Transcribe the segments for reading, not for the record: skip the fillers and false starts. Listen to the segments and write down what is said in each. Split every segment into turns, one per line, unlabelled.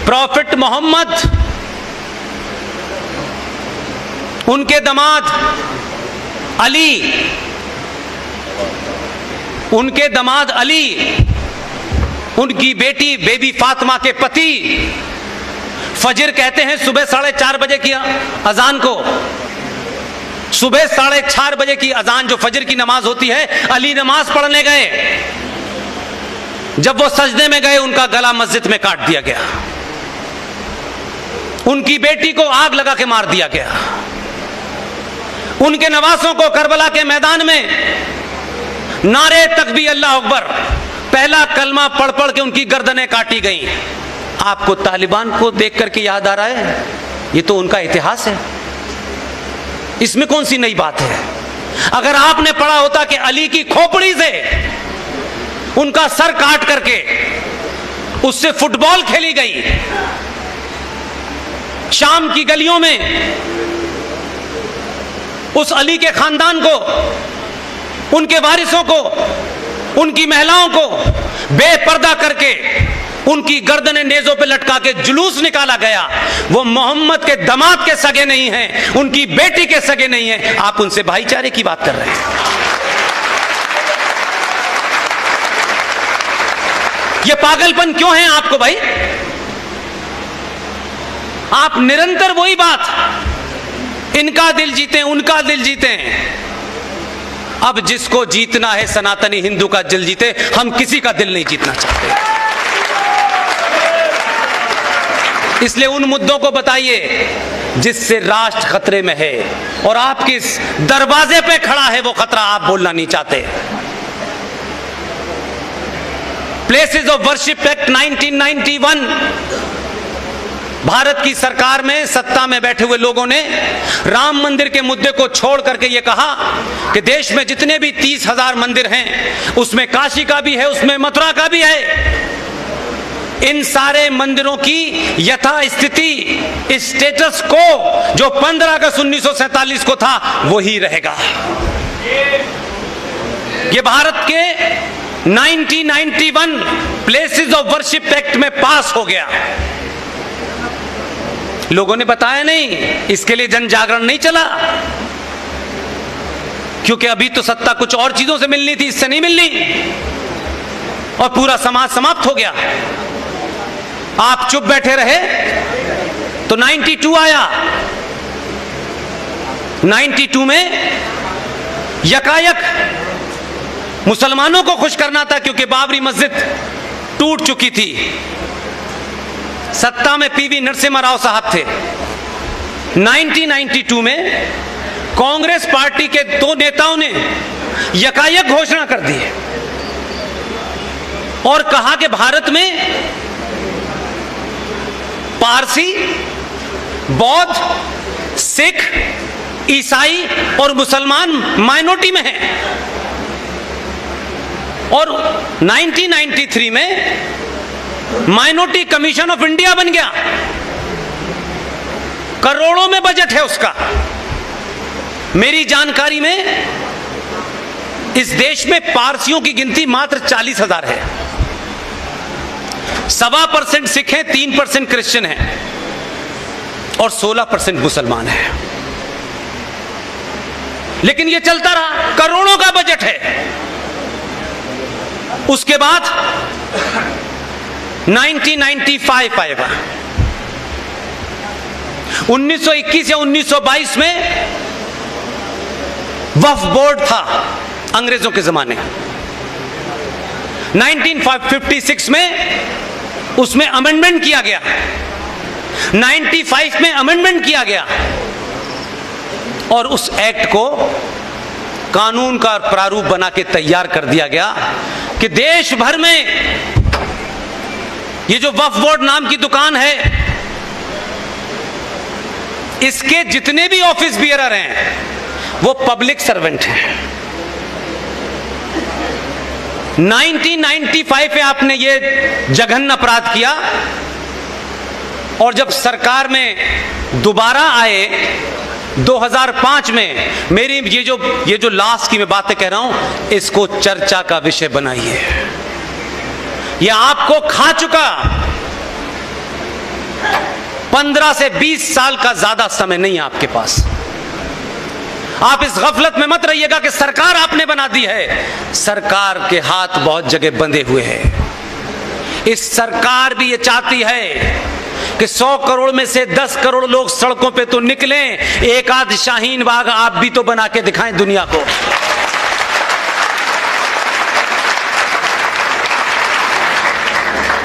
Profit Mohammad, उनके दामाद अली, उनके दामाद अली, उनकी बेटी बेबी फातिमा के पति फजर कहते हैं सुबह 4:30 बजे की अजान को, सुबह 4:30 बजे की अजान जो फजर की नमाज होती है, अली नमाज पढ़ने गए। जब वो सजदे में गए उनका गला मस्जिद में काट दिया गया, उनकी बेटी को आग लगा के मार दिया गया, उनके नवासों को करबला के मैदान में नारे तकबीर अल्लाह अकबर पहला कलमा पढ़ पढ़ के उनकी गर्दनें काटी गईं। आपको तालिबान को देख करके याद आ रहा है, ये तो उनका इतिहास है, इसमें कौन सी नई बात है? अगर आपने पढ़ा होता कि अली की खोपड़ी से उनका सर काट करके उससे फुटबॉल खेली गई, शाम की गलियों में उस अली के खानदान को, उनके वारिसों को, उनकी महिलाओं को बेपर्दा करके उनकी गर्दनें नेज़ों पे लटका के जुलूस निकाला गया, वो मोहम्मद के दामाद के सगे नहीं हैं, उनकी बेटी के सगे नहीं हैं, आप उनसे भाईचारे की बात कर रहे हैं। ये पागलपन क्यों है आपको भाई? आप निरंतर वही बात, इनका दिल जीते, उनका दिल जीते। अब जिसको जीतना है सनातनी हिंदू का दिल जीते, हम किसी का दिल नहीं जीतना चाहते। इसलिए उन मुद्दों को बताइए जिससे राष्ट्र खतरे में है, और आप किस दरवाजे पे खड़ा है वो खतरा आप बोलना नहीं चाहते। Places of worship act 1991, Bharat की सरकार में सत्ता में बैठे हुए लोगों ने राम मंदिर के मुद्दे को छोड़ करके यह कहा कि देश में जितने भी 30,000 मंदिर हैं उसमें काशी का भी है, उसमें मथुरा का भी है, इन सारे मंदिरों की यथास्थिति स्टेटस को जो 15 अगस्त 1947 को था वही रहेगा। ये भारत के 1991 प्लेसेस ऑफ वर्शिप एक्ट में पास हो गया। लोगों ने बताया नहीं, इसके लिए जन जागरण नहीं चला, क्योंकि अभी तो सत्ता कुछ और चीजों से मिलनी थी, इससे नहीं मिलनी, और पूरा समाज समाप्त हो गया। आप चुप बैठे रहे तो 92 आया। 92 में यकायक मुसलमानों को खुश करना था, क्योंकि बाबरी मस्जिद टूट चुकी थी। सत्ता में पीवी नरसिम्हा राव साहब थे। 1992 में कांग्रेस पार्टी के 2 नेताओं ने यकायक घोषणा कर दी और कहा कि भारत में पारसी, बौद्ध, सिख, ईसाई और मुसलमान माइनॉरिटी में हैं, और 1993 में माइनॉरिटी कमीशन ऑफ इंडिया बन गया। करोड़ों में बजट है उसका। मेरी जानकारी में इस देश में पारसियों की गिनती मात्र 40,000 है। 1.25% सिख हैं, 3% क्रिश्चियन हैं और 16% मुसलमान हैं। लेकिन यह चलता रहा, करोड़ों का बजट है। उसके बाद 1995 आएगा। 1921 या 1922 में वक्फ बोर्ड था अंग्रेजों के जमाने। 1956 में उसमें अमेंडमेंट किया गया, 95 में अमेंडमेंट किया गया, और उस एक्ट को कानून का प्रारूप बना के तैयार कर दिया गया कि देश भर में ये जो वक्फ बोर्ड नाम की दुकान है, इसके जितने भी ऑफिस बियरर हैं वो पब्लिक सर्वेंट हैं। 1995 में आपने ये जघन्य अपराध किया, और जब सरकार में दोबारा आए 2005 में, मेरी ये जो लास्ट की मैं बातें कह रहा हूं, इसको चर्चा का विषय बनाइए। यह आपको खा चुका। 15 से 20 साल का ज्यादा समय नहीं है आपके पास। आप इस गफलत में मत रहिएगा कि सरकार आपने बना दी है। सरकार के हाथ बहुत जगह बंधे हुए हैं। इस सरकार भी ये चाहती है कि 100 करोड़ में से 10 करोड़ लोग सड़कों पे तो निकलें, एक आध शाहीन बाग आप भी तो बना के दिखाएं दुनिया को।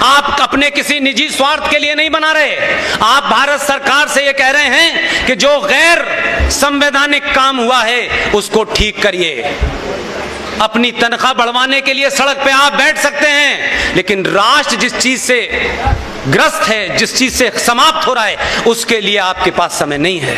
आप अपने किसी निजी स्वार्थ के लिए नहीं बना रहे। आप भारत सरकार से ये कह रहे हैं कि जो गैर संवैधानिक काम हुआ है उसको ठीक करिए। अपनी तनख्वाह बढ़वाने के लिए सड़क पे आप बैठ सकते हैं, लेकिन राष्ट्र जिस चीज से ग्रस्त है, जिस चीज से समाप्त हो रहा है, उसके लिए आपके पास समय नहीं है।